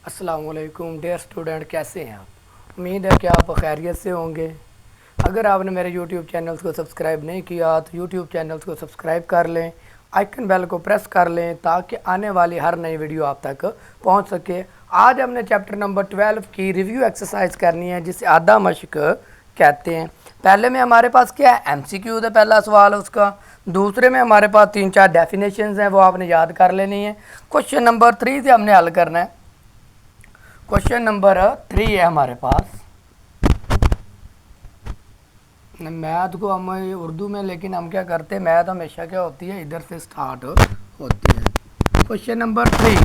अस्सलामुअलैकुम dear student, कैसे हैं आप। उम्मीद है कि आप खैरियत से होंगे। अगर आपने मेरे यूट्यूब चैनल्स को सब्सक्राइब नहीं किया तो यूट्यूब चैनल्स को सब्सक्राइब कर लें, आइकन बेल को प्रेस कर लें ताकि आने वाली हर नई वीडियो आप तक पहुंच सके। आज हमने चैप्टर नंबर 12 की रिव्यू एक्सरसाइज करनी है जिसे आधा मशक कहते हैं। पहले में हमारे पास क्या है, MCQ है पहला सवाल उसका। दूसरे में हमारे पास 3-4 डेफिनेशंस हैं, वो आपने याद कर लेनी है। क्वेश्चन नंबर 3 से हमने हल करना है। क्वेश्चन नंबर 3 है हमारे पास मैथ को हम उर्दू में, लेकिन हम क्या करते हैं, मैथ हमेशा क्या होती है इधर से स्टार्ट होती है। क्वेश्चन नंबर 3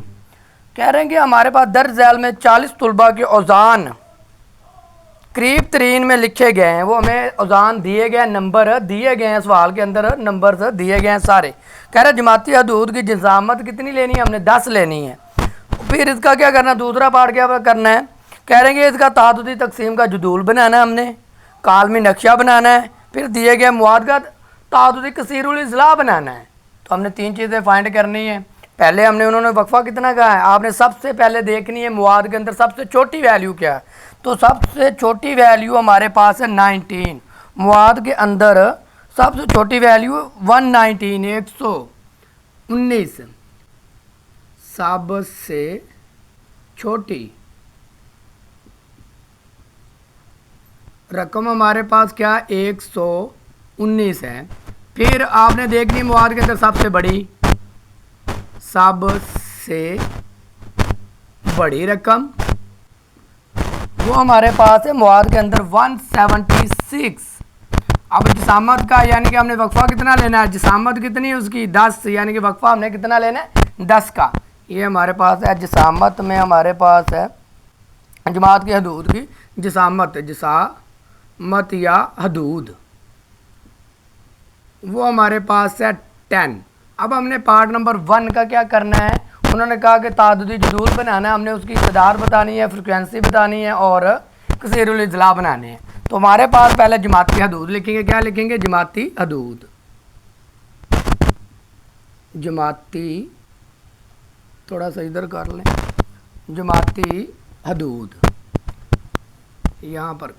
कह रहे हैं कि हमारे पास दर्ज झैल में 40 तलबा के औज़ान करीब तरीन में लिखे गए हैं। वो हमें औज़ान दिए गए, नंबर दिए गए हैं, सवाल के अंदर नंबर दिए गए हैं सारे। कह रहे जमाती हदूद की जिसामत कितनी लेनी है, हमने 10 लेनी है। फिर इसका क्या करना है, दूसरा पार्ट क्या करना है, कह रहे हैं इसका तादुदी तकसीम का जदूल बनाना है, हमने कालमी नक्शा बनाना है, फिर दिए गए मवाद का तादुदी कसीरुल इज़लाह बनाना है। तो हमने 3 चीज़ें फाइंड करनी है। पहले हमने उन्होंने वक्फ़ा कितना कहा है, आपने सबसे पहले देखनी है मवाद के अंदर सबसे छोटी वैल्यू क्या है। तो सबसे छोटी वैल्यू हमारे पास है 19। मवाद के अंदर सबसे छोटी वैल्यू 119 119 सबसे छोटी रकम हमारे पास क्या 119 है। फिर आपने देखनी मवाद के अंदर सबसे बड़ी रकम, वो हमारे पास है मवाद के अंदर 176। अब जिसामत का यानी कि हमने वक्फ़ा कितना लेना है, जिसामत कितनी है उसकी 10, यानी कि वक्फ़ा हमने कितना लेना है 10 का। ये हमारे पास है जिसामत में, हमारे पास है जमात की हदूद की जिसामत या हदूद, वो हमारे पास है 10। अब हमने पार्ट नंबर 1 का क्या करना है, उन्होंने कहा कि तादुदी जदूल बनाना है, हमने उसकी तादाद बतानी है, फ्रिक्वेंसी बतानी है और कसीरुल इज़लाह बनाने हैं। तो हमारे पास पहले जमाती हदूद लिखेंगे, क्या लिखेंगे, जमाती हदूद, जमाती थोड़ा सा इधर कर लें, जमाती हदूद यहाँ पर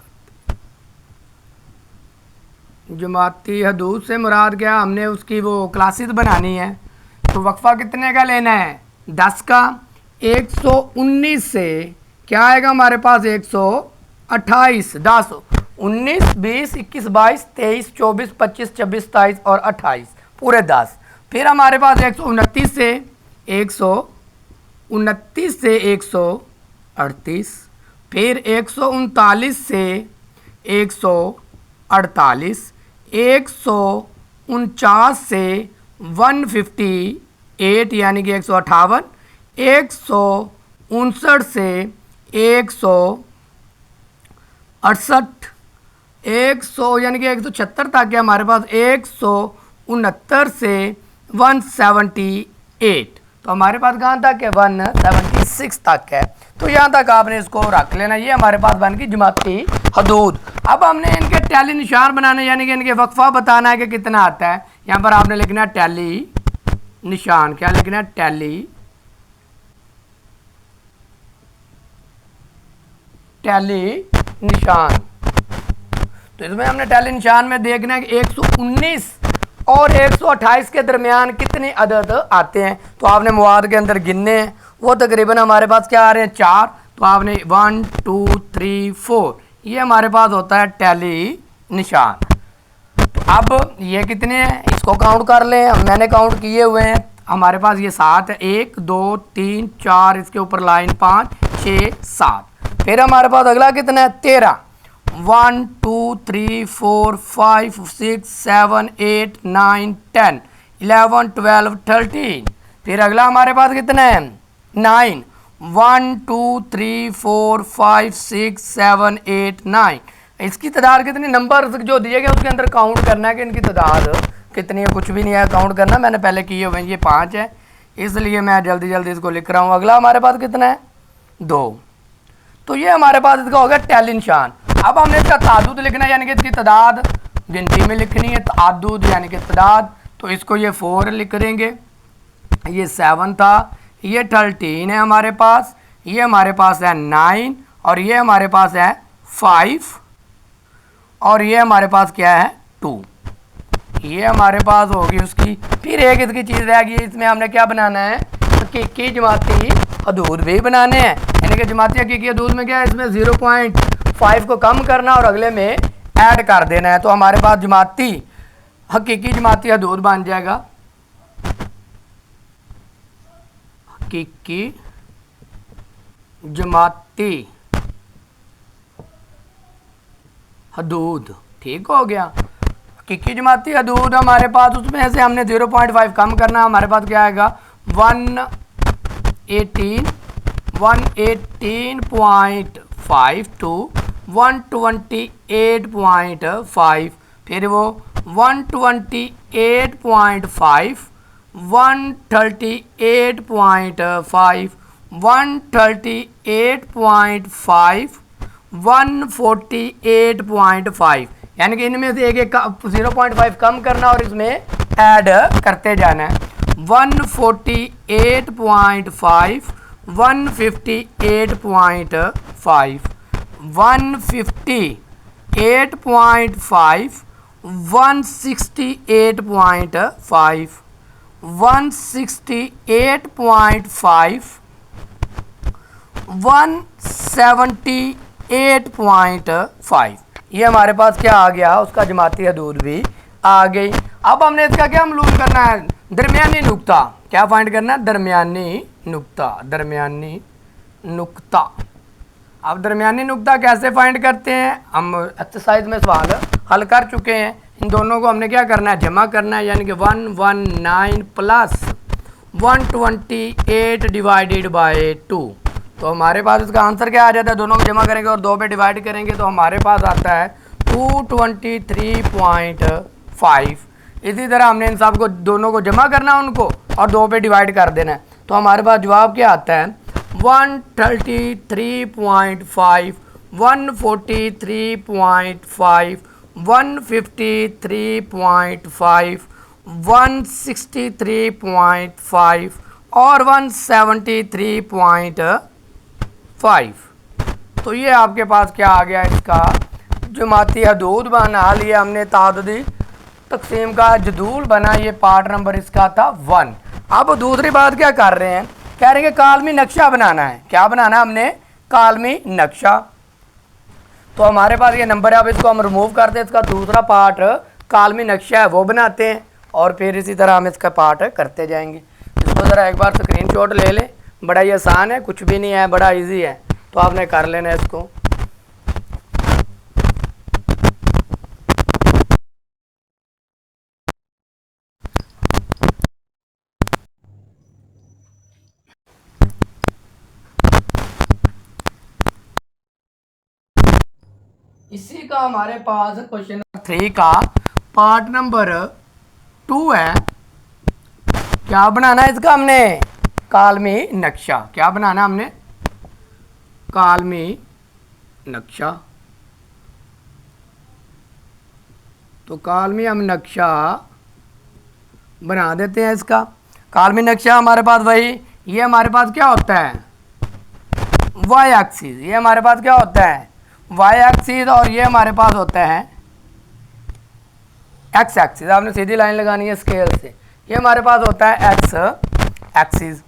जमाती हदूद से मुराद क्या, हमने उसकी वो क्लासेस बनानी है। तो वक्फ़ा कितने का लेना है 10 का। 119 से क्या आएगा हमारे पास 128, 10 19 20 21 22 23 24 25 26 27 और 28 पूरे 10। फिर हमारे पास 129 से 138, फिर 139 से 148, 149 से 158 यानी कि 158, 159 से 168, 100 यानी कि 176 तक है हमारे पास, 169 से 178। तो हमारे पास कहाँ तक है 176 तक है। तो यहाँ तक आपने इसको रख लेना। ये हमारे पास बन गई जमाती हदूद। अब हमने इनके टैली निशान बनाने यानी कि इनके वक्फ़ा बताना है कि कितना आता है। यहाँ पर आपने लिखना है टैली निशान, क्या लिखना है टैली निशान। तो इसमें हमने टैली निशान में देखना है कि 119 और 128 के दरमियान कितने अदद आते हैं। तो आपने मवाद के अंदर गिनने हैं, वो तकरीबन हमारे पास क्या आ रहे हैं 4। तो आपने 1 2 3 4 ये हमारे पास होता है टैली निशान। तो अब ये कितने हैं इसको काउंट कर लें, मैंने काउंट किए हुए हैं। हमारे पास ये 7 है, 1 2 3 4, इसके ऊपर लाइन 5 6 7। फिर हमारे पास अगला कितना है 13, 1 2 3 4 5 6 7 8 9 10 11 12 13। फिर अगला हमारे पास कितना है 9, 1 2 3 4 5 6 7 8 9। इसकी तादाद कितनी, नंबर जो दिए गए उसके अंदर काउंट करना है कि इनकी तादाद कितनी है। कुछ भी नहीं है काउंट करना, मैंने पहले किए हुए हैं। ये 5 है इसलिए मैं जल्दी जल्दी इसको लिख रहा हूँ। अगला हमारे पास कितना है 2। तो ये हमारे पास इसका हो गया टैली निशान। अब हमने इसका तादुद लिखना है यानी कि इसकी तादाद गिनती में लिखनी है, तादुद यानी कि तादाद। तो इसको ये 4 लिख देंगे, ये 7 था, ये 13 है हमारे पास, ये हमारे पास है 9 और ये हमारे पास है 5 और ये हमारे पास क्या है 2। ये हमारे पास होगी उसकी। फिर एक इसकी चीज़ रह गई, इसमें हमने क्या बनाना है, हकीकी जमाती हदूद भी बनाने हैं। यानी कि जमाती हकीकी हदूद में क्या है, इसमें 0.5 को कम करना और अगले में ऐड कर देना है। तो हमारे पास जमाती हकीकी जमाती हदूद बन जाएगा, हकीकी जमाती हदूद। ठीक हो गया। हकीकी जमाती हदूद हमारे पास, उसमें से हमने 0.5 कम करना, हमारे पास क्या आएगा 118.5 टू 128.5, फिर वो 128.5, 138.5, 138.5, 148.5। यानी कि इनमें से एक एक 0.5 कम करना और इसमें ऐड करते जाना है। 148.5, 158.5, 158.5, 168.5, 168.5, 178.5। ये हमारे पास क्या आ गया, उसका जमाती हदूद भी आ गई। अब हमने इसका क्या मालूम करना है, दरमियानी नुक्ता। क्या फाइंड करना है, दरमियानी नुक्ता, दरमियानी नुक्ता। अब दरमियानी नुक्ता कैसे फाइंड करते हैं, हम एक्सरसाइज में सवाल हल कर चुके हैं। इन दोनों को हमने क्या करना है, जमा करना है। यानी कि 119 प्लस 128 डिवाइडेड बाय 2। तो हमारे पास इसका आंसर क्या आ जाता है, दोनों को जमा करेंगे और 2 पे डिवाइड करेंगे तो हमारे पास आता है 223.5। इसी तरह हमने इन सब को दोनों को जमा करना है उनको और 2 पे डिवाइड कर देना है। तो हमारे पास जवाब क्या आता है 133.5, 143.5, 153.5, 163.5 और 173.5। तो ये आपके पास क्या आ गया, इसका जमाती हदूद बना लिया हमने। ताददी तकसीम का जदूल बना, ये पार्ट नंबर इसका था 1। अब दूसरी बात क्या कर रहे हैं, कह रहे हैं कि कालमी नक्शा बनाना है। क्या बनाना है हमने, कालमी नक्शा। तो हमारे पास ये नंबर है, अब इसको हम रिमूव करते हैं। इसका दूसरा पार्ट कालमी नक्शा है वो बनाते हैं और फिर इसी तरह हम इसका पार्ट करते जाएंगे। इसको ज़रा एक बार स्क्रीनशॉट ले लें, बड़ा ही आसान है, कुछ भी नहीं है, बड़ा इजी है। तो आपने कर लेना है इसको। इसी का हमारे पास क्वेश्चन नंबर 3 का पार्ट नंबर 2 है। क्या बनाना है इसका हमने, कालमी नक्शा। क्या बनाना है हमने, कालमी नक्शा। तो कालमी हम नक्शा बना देते हैं इसका। कालमी नक्शा हमारे पास वही, ये हमारे पास क्या होता है वाई एक्सिस, ये हमारे पास क्या होता है वाई एक्सिस और ये हमारे पास होता है एक्स एक्सिस। आपने सीधी लाइन लगानी है स्केल से, ये हमारे पास होता है एक्स एक्सिस।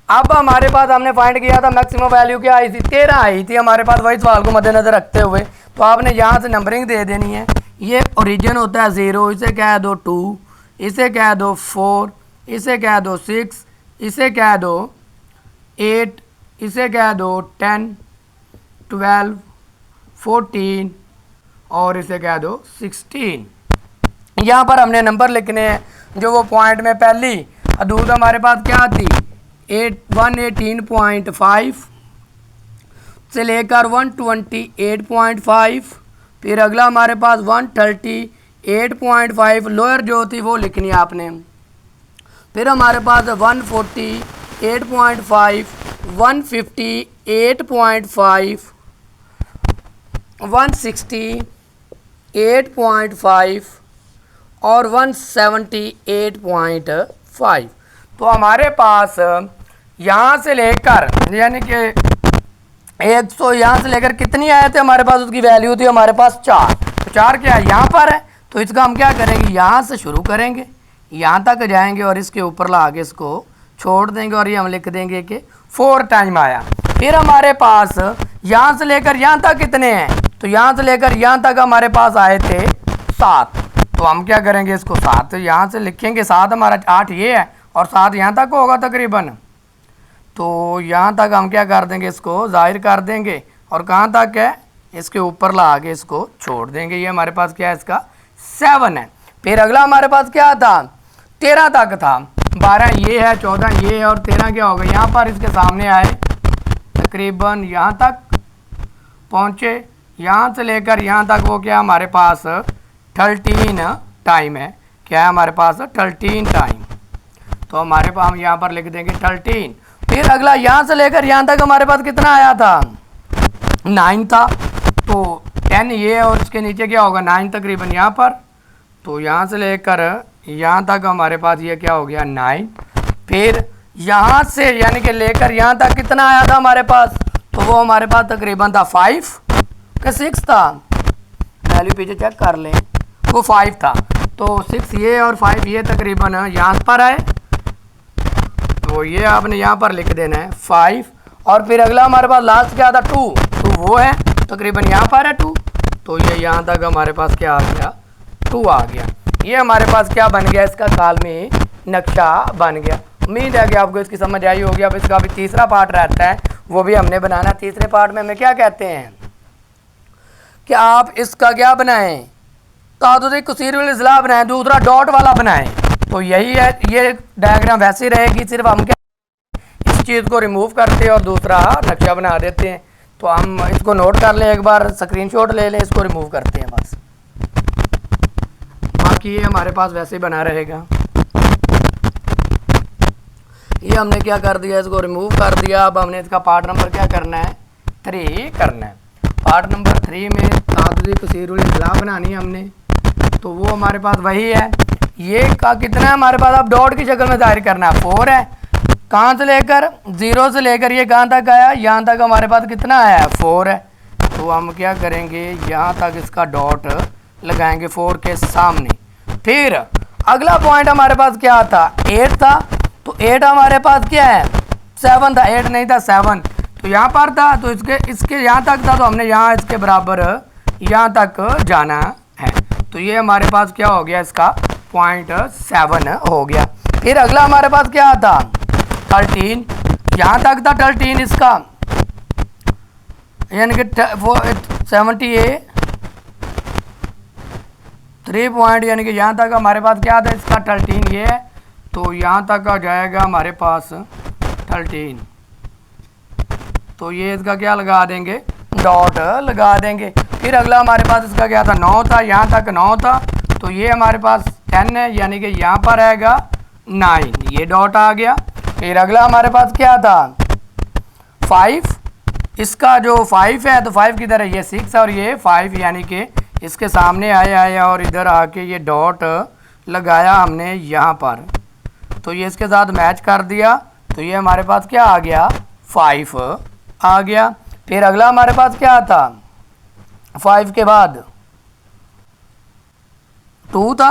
अब हमारे पास हमने फाइंड किया था मैक्सिमम वैल्यू क्या आई थी, 13 आई थी हमारे पास। वही सवाल को मद्देनजर रखते हुए तो आपने यहाँ से नंबरिंग दे देनी है। ये ओरिजिन होता है 0, इसे कह दो 2, इसे कह दो 4, इसे कह दो 6, इसे कह दो 8, इसे कह दो 10, 12, 14 और इसे कह दो 16। यहाँ पर हमने नंबर लिखने हैं जो वो पॉइंट में पहली हदूद हमारे पास क्या थी 118.5 से लेकर 128.5, फिर अगला हमारे पास 138.5 लोअर जो थी वो लिखनी है आपने। फिर हमारे पास 148.5, 158.5, 168.5 और 178.5। तो हमारे पास यहाँ से लेकर यानी कि 100 यहाँ से लेकर कितनी आए थे हमारे पास, उसकी वैल्यू थी हमारे पास 4। तो 4 क्या है यहाँ पर है, तो इसका हम क्या करेंगे, यहाँ से शुरू करेंगे, यहाँ तक जाएंगे और इसके ऊपर ला के इसको छोड़ देंगे और ये हम लिख देंगे कि 4 टाइम आया। फिर हमारे पास यहाँ से लेकर यहाँ तक कितने हैं, तो यहाँ से लेकर यहाँ तक हमारे पास आए थे 7। तो हम क्या करेंगे, इसको 7 यहाँ से लिखेंगे, 7 हमारा 8 ये है और 7 यहाँ तक होगा तकरीबन। तो यहाँ तक हम क्या कर देंगे, इसको ज़ाहिर कर देंगे और कहाँ तक है, इसके ऊपर ला के इसको छोड़ देंगे। ये हमारे पास क्या है, इसका 7 है। फिर अगला हमारे पास क्या था, 13 तक था, 12 ये है, 14 ये है और 13 क्या होगा, यहाँ पर इसके सामने आए तकरीबन यहाँ तक पहुँचे, यहाँ से लेकर यहाँ तक वो क्या हमारे पास 13 टाइम है। क्या है हमारे पास 13 टाइम। तो हमारे पास हम यहाँ पर लिख देंगे 13। फिर अगला यहाँ से लेकर यहाँ तक हमारे पास कितना आया था, 9 था। तो 10 ये और इसके नीचे क्या होगा 9 तकरीबन यहाँ पर। तो यहाँ से लेकर यहाँ तक हमारे पास ये क्या हो गया 9। फिर यहाँ से यानी कि लेकर यहाँ तक कितना आया था हमारे पास, तो वो हमारे पास तकरीबन था 5 का 6 था, वैल्यू पीछे चेक कर लें, वो 5 था। तो 6 ये और 5 ये तकरीबन यहाँ पर आए, तो ये आपने यहाँ पर लिख देना है 5। और फिर अगला हमारे पास लास्ट क्या था 2, तो वो है तकरीबन यहाँ पर है 2। तो ये यहाँ तक हमारे पास क्या आ गया 2 आ गया। ये हमारे पास क्या बन गया, इसका कालमी नक्शा बन गया। उम्मीद है कि आपको इसकी समझ आई होगी। अब इसका भी तीसरा पार्ट रहता है, वो भी हमने बनाना। तीसरे पार्ट में हमें क्या कहते हैं कि आप इसका क्या बनाएं, तादुदी कसीरुल इज़्ला बनाएं, दूसरा डॉट वाला बनाएं। तो यही है, ये डायग्राम वैसे रहेगी, सिर्फ हम क्या इस चीज़ को रिमूव करते हैं और दूसरा नक्शा बना देते हैं। तो हम इसको नोट कर लें, एक बार स्क्रीनशॉट ले लें, इसको रिमूव करते हैं बस, बाकी ये हमारे पास वैसे ही बना रहेगा। ये हमने क्या कर दिया, इसको रिमूव कर दिया। अब हमने इसका पार्ट नंबर क्या करना है 3 करना है। पार्ट नंबर 3 में तादुदी कसीरुल इज़्ला बनानी है हमने, तो वो हमारे पास वही है। ये का कितना है हमारे पास, अब डॉट की शक्ल में जाहिर करना है 4 है। कहाँ से लेकर 0 से लेकर ये कहाँ तक आया, यहाँ तक हमारे पास कितना आया है 4 है। तो हम क्या करेंगे, यहाँ तक इसका डॉट लगाएंगे 4 के सामने। फिर अगला पॉइंट हमारे पास क्या था 8 था, तो 8 हमारे पास क्या है 7 था, 8 नहीं था 7। तो यहाँ पर था, तो इसके यहाँ तक था, तो हमने यहाँ इसके बराबर यहाँ तक जाना है। तो ये हमारे पास क्या हो गया, इसका 0.7 हो गया। फिर अगला हमारे पास क्या था 13, यहाँ तक था 13 इसका, यानी कि 78 3 पॉइंट, यानी कि यहाँ तक हमारे पास क्या था इसका 13 ये है। तो यहाँ तक आ जाएगा हमारे पास 13। तो ये इसका क्या लगा देंगे, डॉट लगा देंगे। फिर अगला हमारे पास इसका क्या था 9 था, यहाँ तक 9 था। तो ये हमारे पास 10 है, यानी कि यहाँ पर आएगा 9, ये डॉट आ गया। फिर अगला हमारे पास क्या था 5, इसका जो 5 है, तो 5 किधर है, ये 6 और ये 5, यानी कि इसके सामने आया और इधर आके ये डॉट लगाया हमने यहाँ पर। तो ये इसके साथ मैच कर दिया, तो ये हमारे पास क्या आ गया 5 आ गया। फिर अगला हमारे पास क्या था 5 के बाद 2 था,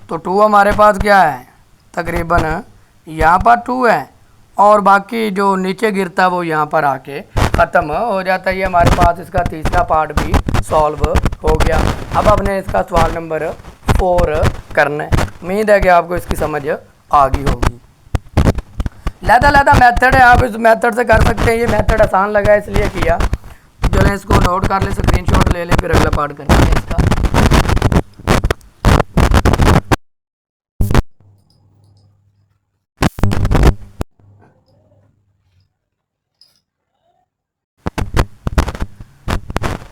तो 2 हमारे पास क्या है तकरीबन यहाँ पर 2 है और बाकी जो नीचे गिरता है वो यहाँ पर आके ख़त्म हो जाता है। ये हमारे पास इसका तीसरा पार्ट भी सॉल्व हो गया। अब आपने इसका सवाल नंबर 4 करना है। उम्मीद है कि आपको इसकी समझ आ गई होगी। लैदा मेथड है, आप इस मेथड से कर सकते हैं। ये मेथड आसान लगा इसलिए किया। चलें इसको नोट कर ले, स्क्रीनशॉट ले लें, फिर अगला पार्ट करेंगे इसका।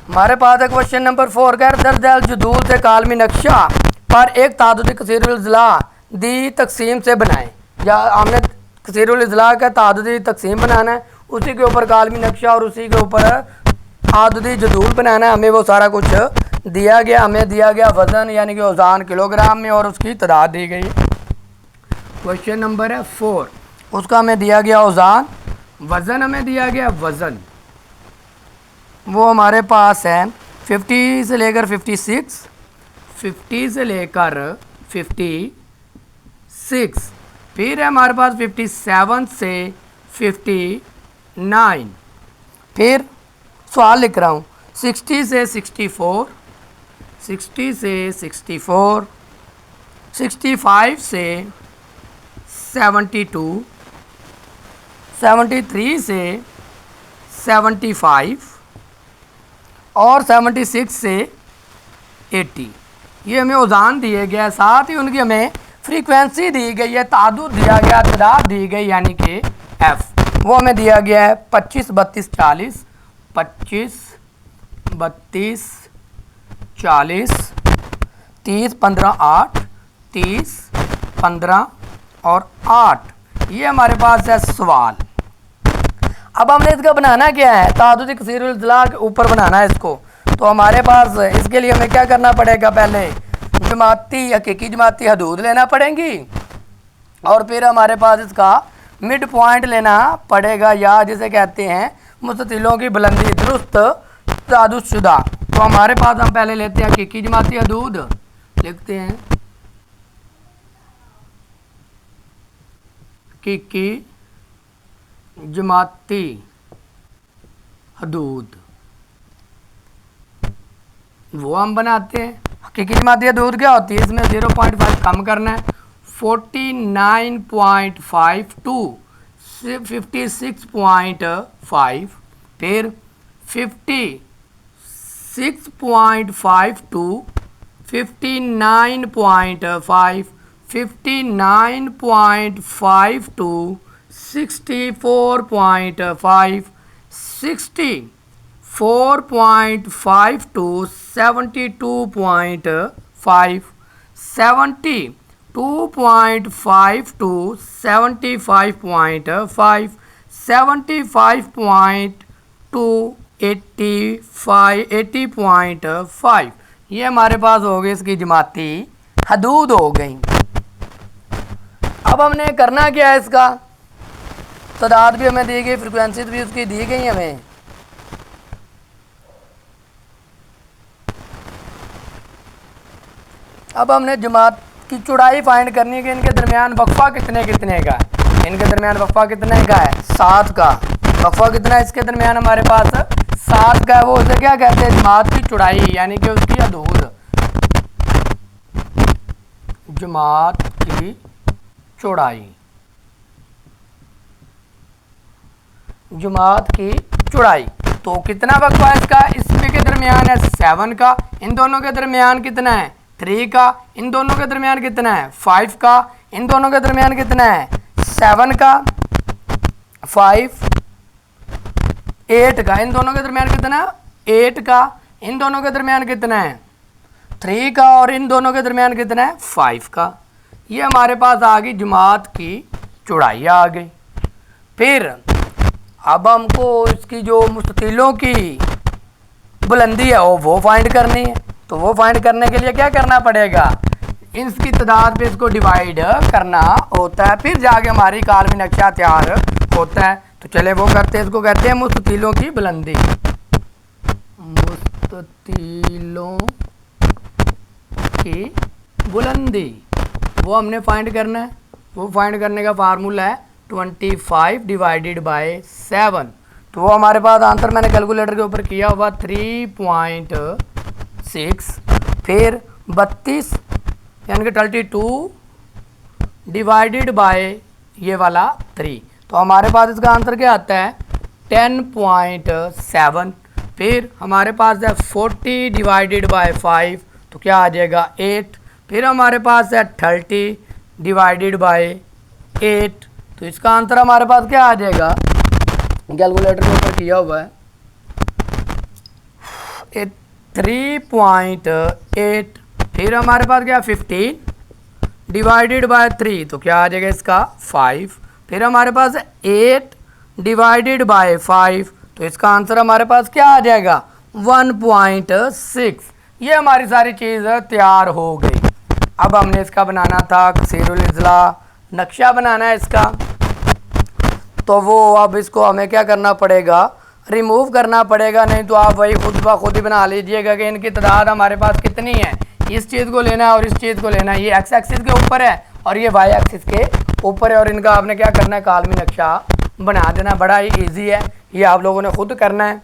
हमारे पास है क्वेश्चन नंबर 4 गैर दर्ज झैल जदूल से कालमी नक्शा पर एक तादुदी कसीरुल इज़्ला दी तकसीम से बनाएं। या हमने कसीरुल इज़्ला का तादुदी तकसीम बनाना है, उसी के ऊपर कालमी नक्शा और उसी के ऊपर तादुदी जदूल बनाना है। हमें वो सारा कुछ दिया गया। हमें दिया गया वज़न यानी कि औज़ान किलोग्राम में और उसकी तादाद दी गई। क्वेश्चन नंबर है 4, उसका हमें दिया गया औज़ान, वज़न हमें दिया गया वज़न। वो हमारे पास है 50 से लेकर 56, 50 से लेकर 56, फिर है हमारे पास 57 से 59, फिर सवाल लिख रहा हूँ 60 से 64, 60 से 64, 65 से 72, 73 से 75 और 76 से 80। ये हमें औजान दिए गए हैं, साथ ही उनकी हमें फ्रीक्वेंसी दी गई है, तादाद दिया गया, तादाद दी गई यानी कि एफ। वो हमें दिया गया है 25, 32, 40, 25, 32, 40, 30, 15, 8, 30, 15 और 8। ये हमारे पास है सवाल। अब हमने इसका बनाना क्या है, तादाद कसीरुल अज़ला के ऊपर बनाना है इसको। तो हमारे पास इसके लिए हमें क्या करना पड़ेगा, पहले जमाती हकीकी जमाती हदूद लेना पड़ेंगी और फिर हमारे पास इसका मिड पॉइंट लेना पड़ेगा, या जिसे कहते हैं मुस्ततिलों की बुलंदी दुरुस्त तादुदशुदा। तो हमारे पास हम पहले लेते हैं हकीकी जमाती हदूद, लिखते हैं हकीकी जमाती हदूद, वो हम बनाते हैं। हकीकी जमाती हदूद क्या होती है, इसमें 0.5 कम करना है, 49.52 से 56.5, फिर 56.52, 59.5, 59.52, 64.5, 64.52, 72.5, 72.52, 75.5, 75.2, 85, 80.5। ये हमारे पास हो गई इसकी जमाती हदूद हो गई। अब हमने करना क्या है, इसका तादाद भी हमें दी गई, फ्रिक्वेंसी भी उसकी दी गई हमें। अब हमने जमात की चौड़ाई फाइंड करनी है कि इनके दरमियान वक्फा कितने कितने का है। इनके दरमियान वक्फा कितने का है, 7 का। वक्फा कितना है इसके दरमियान, हमारे पास 7 का है। वो उसे क्या कहते हैं, जमात की चौड़ाई यानी कि उसकी हदूद, जमात की चौड़ाई, जमात की चौड़ाई। तो कितना वक्फा है इसका, इसमें के दरमियान है 7 का, इन दोनों के दरमियान कितना है 3 का, इन दोनों के दरमियान कितना है 5 का, इन दोनों के दरमियान कितना है 7 का, 5, 8 का, इन दोनों के दरमियान कितना 8 का, इन दोनों के दरमियान कितना है 3 का और इन दोनों के दरमियान कितना है 5 का। ये हमारे पास आ गई जमात की चौड़ाई आ गई। फिर अब हमको इसकी जो मुस्ततिलों की बुलंदी है वो फाइंड करनी है। तो वो फाइंड करने के लिए क्या करना पड़ेगा, इसकी तादाद पे इसको डिवाइड करना होता है, फिर जाके हमारी कालमी नक्शा तैयार होता है। तो चले वो करते हैं, इसको कहते हैं मुस्ततिलों की बुलंदी। मुस्ततिलों की बुलंदी वो हमने फाइंड करना है। वो फाइंड करने का फार्मूला है 25 डिवाइडेड बाय 7। तो वो हमारे पास आंसर मैंने कैलकुलेटर के ऊपर किया हुआ 3.6, फिर 32 यानी कि 32 डिवाइडेड बाय ये वाला 3। तो हमारे पास इसका आंसर क्या आता है 10.7। फिर हमारे पास है 40 डिवाइडेड बाय 5, तो क्या आ जाएगा 8। फिर हमारे पास है 30 डिवाइडेड बाय 8, तो इसका आंसर हमारे पास क्या आ जाएगा, कैलकुलेटर के ऊपर किया हुआ है 3.8। फिर हमारे पास क्या 15 डिवाइडेड बाय 3, तो क्या आ जाएगा इसका 5। फिर हमारे पास 8 डिवाइडेड बाय 5, तो इसका आंसर हमारे पास क्या आ जाएगा 1.6। ये हमारी सारी चीज़ तैयार हो गई। अब हमने इसका बनाना था कसीरुल अज़ला, नक्शा बनाना है इसका। तो वो अब इसको हमें क्या करना पड़ेगा, रिमूव करना पड़ेगा, नहीं तो आप वही खुद ब खुद ही बना लीजिएगा कि इनकी तादाद हमारे पास कितनी है। इस चीज़ को लेना है और इस चीज़ को लेना है, ये एक्स एक्सिस के ऊपर है और ये वाई एक्सिस के ऊपर है, और इनका आपने क्या करना है, कालमी नक्शा बना देना। बड़ा ही ईजी है, ये आप लोगों ने खुद करना है।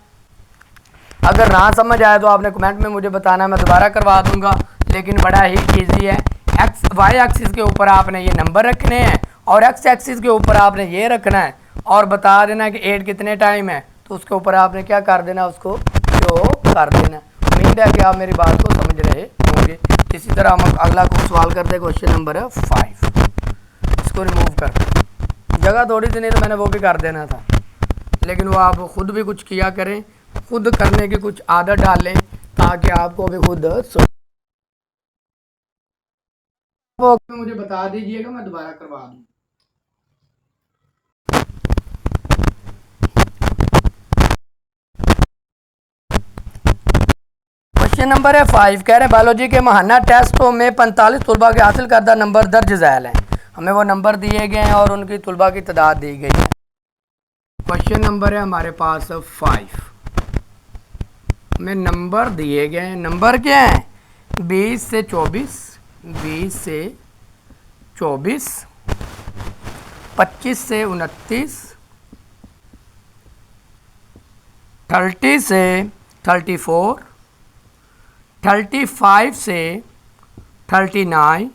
अगर ना समझ आए तो आपने कमेंट में मुझे बताना, मैं दोबारा करवा दूंगा, लेकिन बड़ा ही ईजी है। एक्स वाई एक्सिस के ऊपर आपने ये नंबर रखने हैं और एक्स एक्सिस के ऊपर आपने ये रखना है और बता देना कि 8 कितने टाइम है, तो उसके ऊपर आपने क्या कर देना, उसको शो कर देना। उम्मीद है कि आप मेरी बात को समझ रहे होंगे। इसी तरह हम अगला सवाल करते हैं, क्वेश्चन नंबर 5। इसको रिमूव कर, जगह थोड़ी सी नहीं तो मैंने वो भी कर देना था, लेकिन वो आप खुद भी कुछ किया करें, खुद करने की कुछ आदत डाल लें ताकि आपको भी खुद मुझे बता दीजिएगा, मैं दोबारा करवा दूँ। क्वेश्चन नंबर है 5, कह रहे हैं बायोलॉजी के महाना टेस्टों में 45 तलबा के हासिल करदा नंबर दर्ज झैल हैं। हमें वो नंबर दिए गए हैं और उनकी तलबा की तादाद दी गई है। क्वेश्चन नंबर है हमारे पास 5 में नंबर दिए गए हैं। नंबर क्या है, 20 से 24, 20 से 24, 25 से 29, 30 से 34, 35 से 39,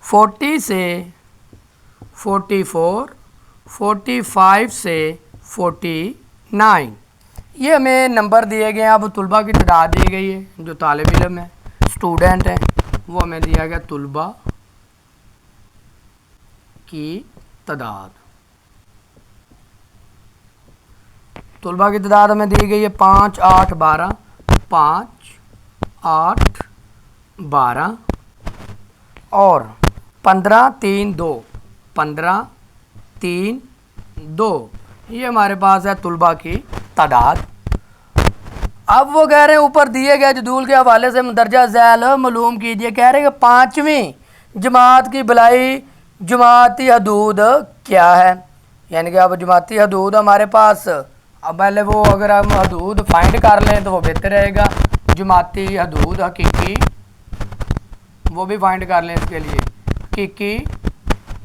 40 से 44, 45 से 49, ये हमें नंबर दिए गए हैं। अब तुलबा की तादाद दी गई है, जो तालिब इल्म है, स्टूडेंट है, वो हमें दिया गया तुलबा की तादाद। तुलबा की तादाद हमें दी गई है 5, 8, 12, 5, 8, 12 और 15, 3, 2, 15, 3, 2, ये हमारे पास है तुलबा की तादाद। अब वो कह रहे हैं ऊपर दिए गए जदूल के हवाले से मंदरजा झैल मालूम कीजिए। कह रहे हैं कि 5वीं जमात की बलाई जमाती हदूद क्या है, यानी कि अब जमाती हदूद हमारे पास, अब पहले वो अगर हम हदूद फाइंड कर लें तो वो बेहतर रहेगा। जमाती हदूद हकीकी, वो भी फाइंड कर लें इसके लिए, हकीकी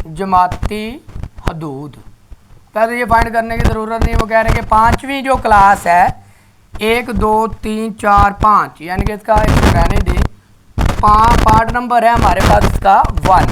जमाती हदूद। पहले ये फाइंड करने की ज़रूरत नहीं, वो कह रहे हैं कि 5वीं जो क्लास है 1, 2, 3, 4, 5, यानी कि इसका रहने दी, पार्ट नंबर है हमारे पास इसका 1।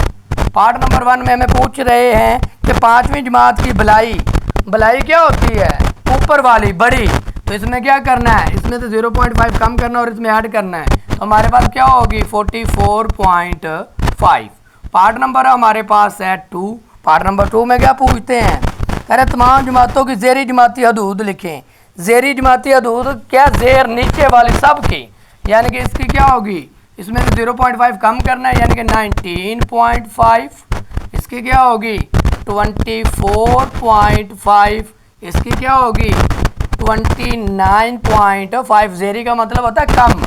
पार्ट नंबर 1 में हमें पूछ रहे हैं कि 5वीं जमात की भलाई क्या होती है, ऊपर वाली बड़ी। तो इसमें क्या करना है, इसमें से 0.5 कम करना और इसमें ऐड करना है, तो हमारे पास क्या होगी 44.5। पार्ट नंबर हमारे पास है 2। पार्ट नंबर 2 में क्या पूछते हैं, कह रहे तमाम जमातों की ज़ेरी जमाती हदूद लिखें। ज़ेरी जमाती हदूद क्या, ज़ेर नीचे वाली सब की, यानी कि इसकी क्या होगी, इसमें से 0.5 कम करना है, यानी कि 19.5, इसकी क्या होगी 24.5, इसकी क्या होगी 29.5, ज़ेरी का मतलब होता है कम,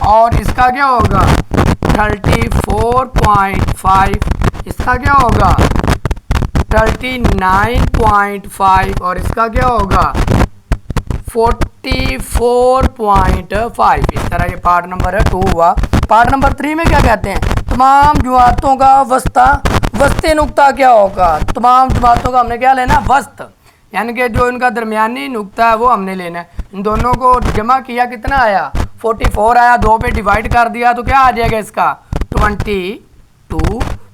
और इसका क्या होगा 34.5, इसका क्या होगा 39.5 और इसका क्या होगा 44.5। इस तरह के पार्ट नंबर है 2 हुआ। पार्ट नंबर 3 में क्या कहते हैं, तमाम जमातों का वस्ती नुक्ता क्या होगा। तमाम जमातों का हमने क्या लेना, वस्त, यानी कि जो इनका दरमियानी नुक्ता है वो हमने लेना है। इन दोनों को जमा किया, कितना आया 44 आया, 2 पे डिवाइड कर दिया तो क्या आ जाएगा इसका 22।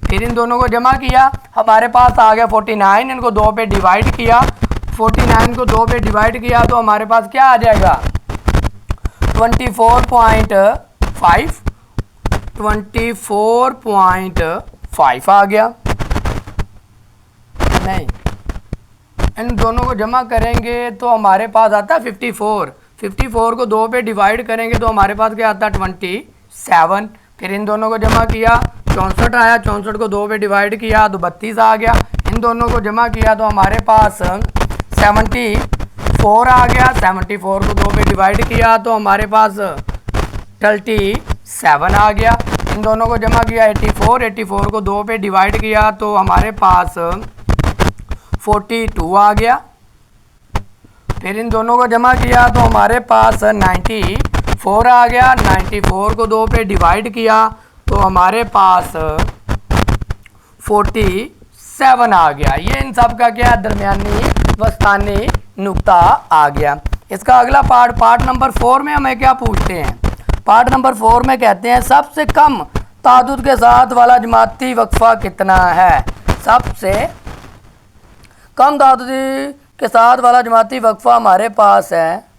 फिर इन दोनों को जमा किया, हमारे पास आ गया 49, इनको 2 पे डिवाइड किया, 49 को 2 पे डिवाइड किया तो हमारे पास क्या आ जाएगा 24.5, 24.5 आ गया। नहीं, इन दोनों को जमा करेंगे तो हमारे पास आता है 54। 54 को 2 पे डिवाइड करेंगे तो हमारे पास क्या आता है 27। फिर इन दोनों को जमा किया, 64 आया, 64 को 2 पे डिवाइड किया तो 32 आ गया। इन दोनों को जमा किया तो हमारे पास 74 आ गया, 74 को 2 पे डिवाइड किया तो हमारे पास 37 आ गया। इन दोनों को जमा किया 84, 84 को 2 पे डिवाइड किया तो हमारे पास 42 आ गया। फिर इन दोनों को जमा किया तो हमारे पास 94 आ गया। 94 को 2 पे डिवाइड किया तो हमारे पास 47 आ गया। ये इन सब का क्या दरमियानी वस्तानी नुक्ता आ गया। इसका अगला पार्ट नंबर 4 में हमें क्या पूछते हैं। पार्ट नंबर 4 में कहते हैं सबसे कम तादुद के साथ वाला जमाती वक्फा कितना है। सबसे कम तादुद के साथ वाला जमाती वक्फा हमारे पास है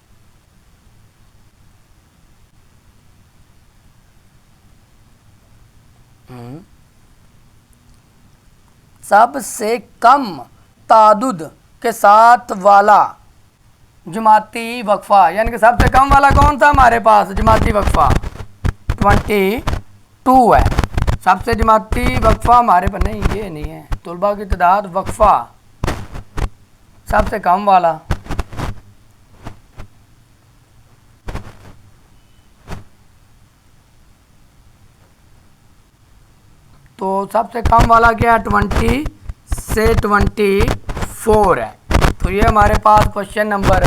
सबसे कम तादुद के साथ वाला जमाती वक्फा, यानी कि सबसे कम वाला कौन सा हमारे पास जमाती वक्फा 22 है। सबसे जमाती वक्फा हमारे पास नहीं, ये नहीं है। तुलबा की तादाद वक्फा सबसे कम वाला तो सबसे कम वाला क्या है 20 से 24 है। तो ये हमारे पास क्वेश्चन नंबर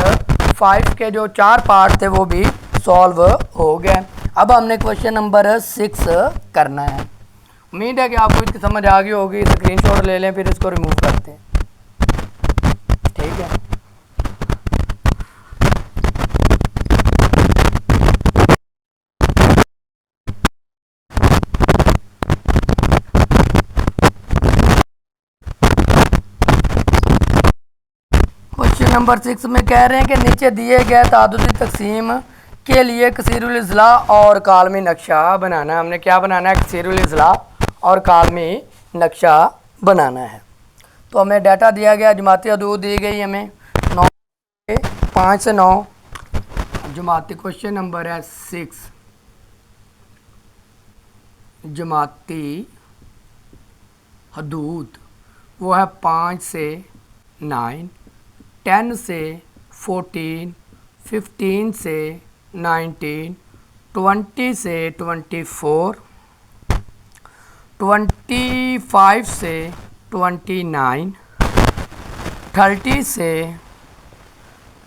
5 के जो 4 पार्ट थे वो भी सॉल्व हो गए। अब हमने क्वेश्चन नंबर 6 करना है। उम्मीद है कि आपको इसकी समझ आ गई होगी। स्क्रीनशॉट ले लें, फिर इसको रिमूव करते हैं। ठीक है, क्वेश्चन नंबर 6 में कह रहे हैं कि नीचे दिए गए तादुदी तकसीम के लिए कसीरुल इज़ला और कालमी नक्शा बनाना है। हमने क्या बनाना है, कसीरुल इज़ला और कालमी नक्शा बनाना है। तो हमें डाटा दिया गया, जमाती हदूद दी गई हमें 5 से 9। जमाती क्वेश्चन नंबर है 6, जमाती हदूद वो है 5 से 9, 10 से 14, 15 से 19, 20 से 24, 25 से 29, 30 से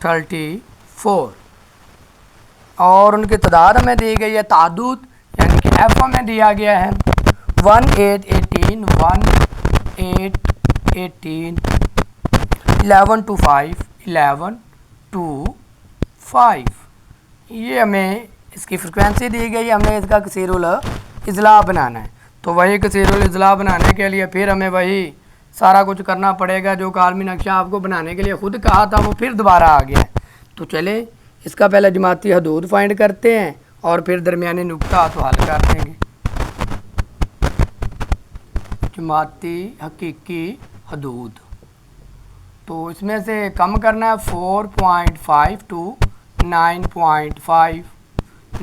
34 और उनकी तादाद हमें दी गई है। तादुद यानी कि एफ हमें दिया गया है 1818, 1818, 11 to 5, 11 to 5। ये हमें इसकी फ्रिक्वेंसी दी गई है। हमने इसका कसीरुल इज़ला बनाना है। तो वही कसीरुल इज़ला बनाने के लिए फिर हमें वही सारा कुछ करना पड़ेगा जो कालमी नक्शा आपको बनाने के लिए खुद कहा था, वो फिर दोबारा आ गया है। तो चले इसका पहले जमाती हदूद फाइंड करते हैं और फिर दरमियानी नुक्ता तो हल कर देंगे। जमाती हकीकी हदूद, तो इसमें से कम करना है 4.5 टू 9.5,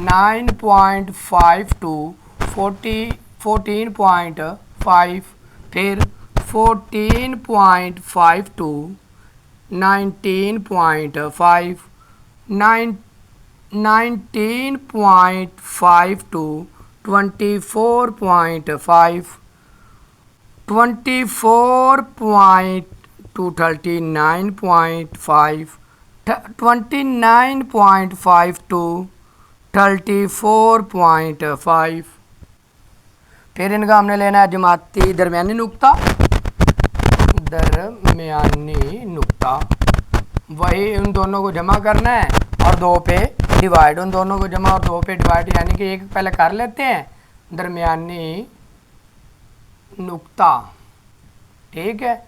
9.5 टू 14.5, फिर 14.5 टू 19.5, 19.5 टू 24.5, 24 to 39.5, 29.5 to 34.5। फिर इनका हमने लेना है जमाती दरमियानी नुक्ता, दरमियानी नुक्ता वही उन दोनों को जमा करना है और 2 पे डिवाइड, उन दोनों को जमा और 2 पे डिवाइड, यानी कि एक पहले कर लेते हैं दरमियानी नुक्ता। ठीक है,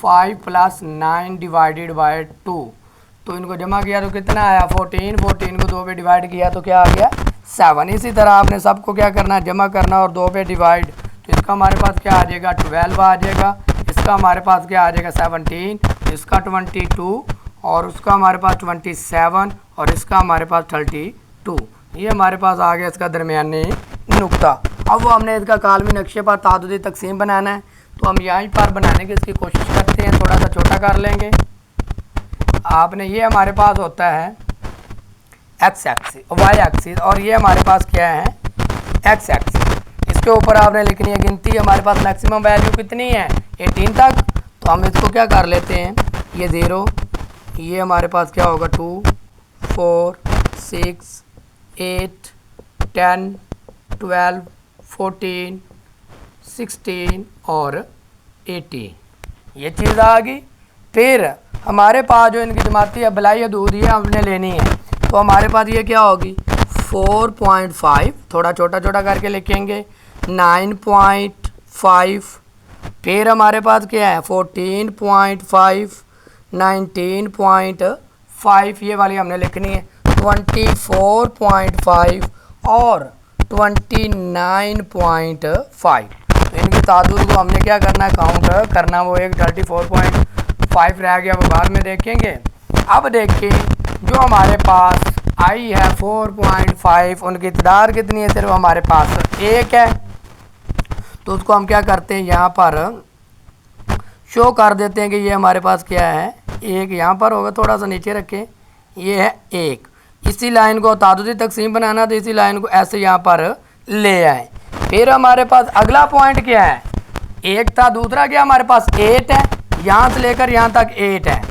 5 + 9 डिवाइडेड बाय 2, तो इनको जमा किया तो कितना आया 14, 14 को 2 पे डिवाइड किया तो क्या आ गया 7। इसी तरह आपने सबको क्या करना है जमा करना और 2 पे डिवाइड, तो इसका हमारे पास क्या आ जाएगा 12 आ जाएगा, इसका हमारे पास क्या आ जाएगा 17, इसका 22 और उसका हमारे पास 27 और इसका हमारे पास 32। ये हमारे पास आ गया इसका दरमियानी नुक्ता। अब वो हमने इसका कालमी नक्शे पर तादुदी तकसीम बनाना है, तो हम यहीं पर बनाने की इसकी कोशिश करते हैं। थोड़ा सा छोटा कर लेंगे आपने। ये हमारे पास होता है एक्स एक्सिस, वाई एक्सिस, और ये हमारे पास क्या है एक्स एक्सिस। इसके ऊपर आपने लिखनी है गिनती। हमारे पास मैक्सिमम वैल्यू कितनी है 18 तक, तो हम इसको क्या कर लेते हैं ये 0 ये हमारे पास क्या होगा 2 4 6 8 10 12 14 16 और 18 ये चीज़ आ गई। फिर हमारे पास जो इनकी जमाती अबलाई दूरी है हमने लेनी है, तो हमारे पास ये क्या होगी 4.5, थोड़ा छोटा छोटा करके लिखेंगे 9.5, फिर हमारे पास क्या है 14.5, 19.5, ये वाली हमने लिखनी है 24.5 और 29.5। तो इनकी तादाद को हमने क्या करना है काउंट करना, वो एक 34.5 रह गया, वो बाद में देखेंगे। अब देखिए जो हमारे पास आई है 4.5, उनकी तादाद कितनी है, सिर्फ हमारे पास एक है, तो उसको हम क्या करते हैं यहाँ पर शो कर देते हैं कि ये हमारे पास क्या है एक, यहाँ पर होगा थोड़ा सा नीचे रखें, ये है एक। इसी लाइन को तादादी तकसीम बनाना, तो इसी लाइन को ऐसे यहाँ पर ले आए। फिर हमारे पास अगला पॉइंट क्या है, एक था, दूसरा क्या हमारे पास 8 है, यहाँ से लेकर यहाँ तक 8 है,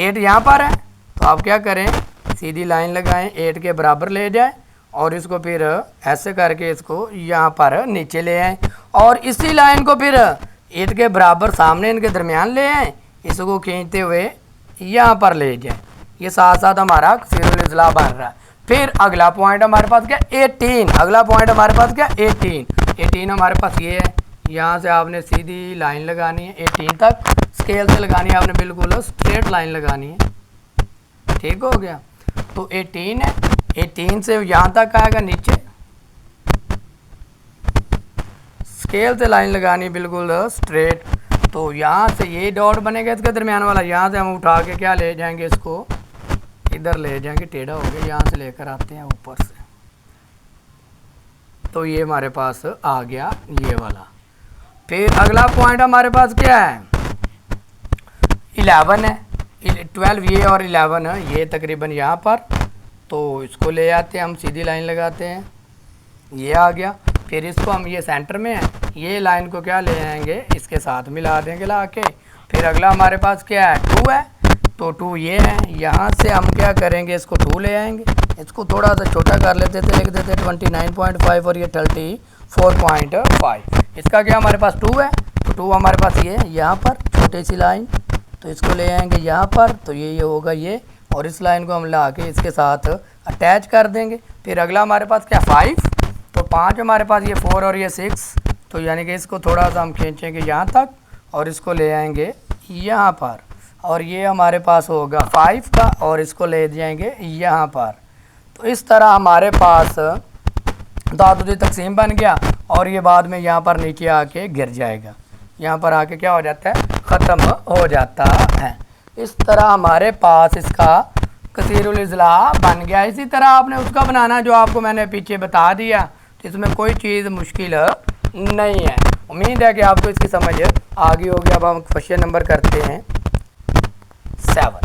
8 यहाँ पर है, तो आप क्या करें सीधी लाइन लगाएं, 8 के बराबर ले जाएं और इसको फिर ऐसे करके इसको यहाँ पर नीचे ले आएँ और इसी लाइन को फिर 8 के बराबर सामने इनके दरमियान ले आएँ, इसको खींचते हुए यहाँ पर ले जाएं। ये साथ साथ हमारा कसीरुल इज़्ला बन रहा है। फिर अगला पॉइंट हमारे पास क्या 18, अगला पॉइंट हमारे पास क्या 18 हमारे पास ये है, यहाँ से आपने सीधी लाइन लगानी है 18 तक, स्केल से लगानी है आपने, बिल्कुल स्ट्रेट लाइन लगानी है, ठीक हो गया। तो 18 है, 18 से यहाँ तक आएगा नीचे, स्केल से लाइन लगानी बिल्कुल स्ट्रेट, तो यहाँ से ये डॉट बनेगा इसके दरमियान वाला, यहाँ से हम उठा के क्या ले जाएंगे, इसको इधर ले जाएंगे, टेढ़ा हो गया, यहाँ से लेकर आते हैं ऊपर से, तो ये हमारे पास आ गया ये वाला। फिर अगला पॉइंट हमारे पास क्या है 11 है, 12 ये और 11 है, ये तकरीबन यहाँ पर, तो इसको ले आते हैं हम, सीधी लाइन लगाते हैं, ये आ गया। फिर इसको हम, ये सेंटर में है, ये लाइन को क्या ले आएंगे इसके साथ मिला देंगे ला के। फिर अगला हमारे पास क्या है 2 है, तो 2 ये है, यहाँ से हम क्या करेंगे इसको 2 ले आएंगे, इसको थोड़ा सा छोटा कर लेते थे, लिख देते 29.5 और ये 34.5, इसका क्या हमारे पास 2 है, तो 2 हमारे पास ये है यहाँ पर छोटी सी लाइन, तो इसको ले आएंगे यहाँ पर, तो ये होगा ये, और इस लाइन को हम ला के इसके साथ अटैच कर देंगे। फिर अगला हमारे पास क्या 5, तो 5 हमारे पास ये 4 और ये 6, तो यानी कि इसको थोड़ा सा हम खींचेंगे यहाँ तक और इसको ले आएंगे यहाँ पर, और ये हमारे पास होगा 5 का, और इसको ले जाएंगे यहाँ पर। तो इस तरह हमारे पास तादादी तकसीम बन गया, और ये बाद में यहाँ पर नीचे आके गिर जाएगा, यहाँ पर आके क्या हो जाता है ख़त्म हो जाता है। इस तरह हमारे पास इसका कसीरुल इज़्ला बन गया। इसी तरह आपने उसका बनाना जो आपको मैंने पीछे बता दिया, तो इसमें कोई चीज़ मुश्किल नहीं है। उम्मीद है कि आपको इसकी समझ आ गई होगी। अब हम क्वेश्चन नंबर करते हैं 7।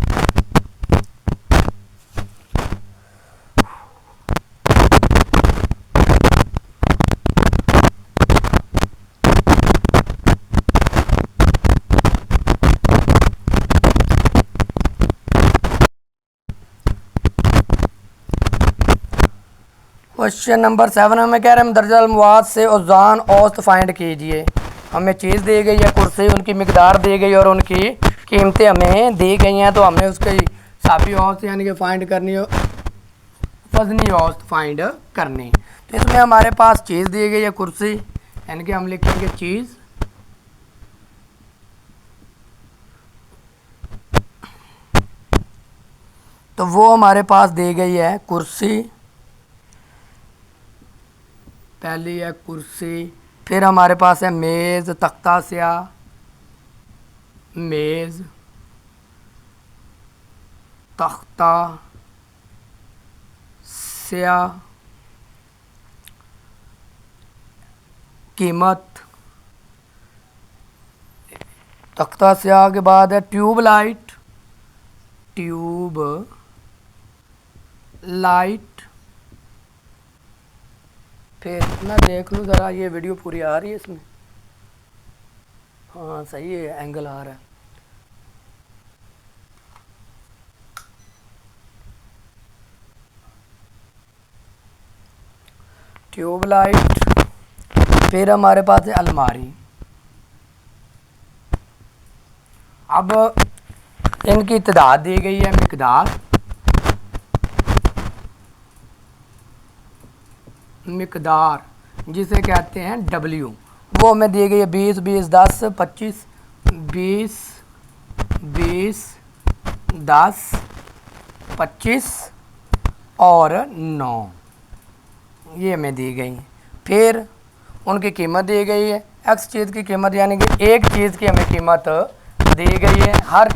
क्वेश्चन नंबर 7 हमें कह रहे हैं दर्जल मवाद से औज़ान औसत फाइंड कीजिए। हमें चीज़ दी गई है कुर्सी, उनकी मिकदार दी गई और उनकी कीमतें हमें दी गई हैं, तो हमें उसकी साफी औसत यानी कि फ़ाइंड करनी हो, वज़नी औसत फाइंड करनी। तो इसमें हमारे पास चीज़ दी गई है कुर्सी, यानी कि हम लिखेंगे चीज़, तो वो हमारे पास दी गई है कुर्सी, पहली है कुर्सी। फिर हमारे पास है मेज़, तख्ता स्याह, मेज़, तख्ता स्याह, कीमत, तख्ता स्याह के बाद है ट्यूब लाइट, ट्यूब लाइट। फिर ना देख लो ज़रा, ये वीडियो पूरी आ रही है इसमें, हाँ सही है, एंगल आ रहा है। ट्यूबलाइट। फिर हमारे पास है अलमारी। अब इनकी तादाद दी गई है, मिकदार जिसे कहते हैं W, वो हमें दी गई है 20 20 10 25, 20 20 10 25 और 9, ये हमें दी गई। फिर उनकी कीमत दी गई है, एक्स चीज़ की कीमत यानी कि एक चीज़ की हमें कीमत दी गई है, हर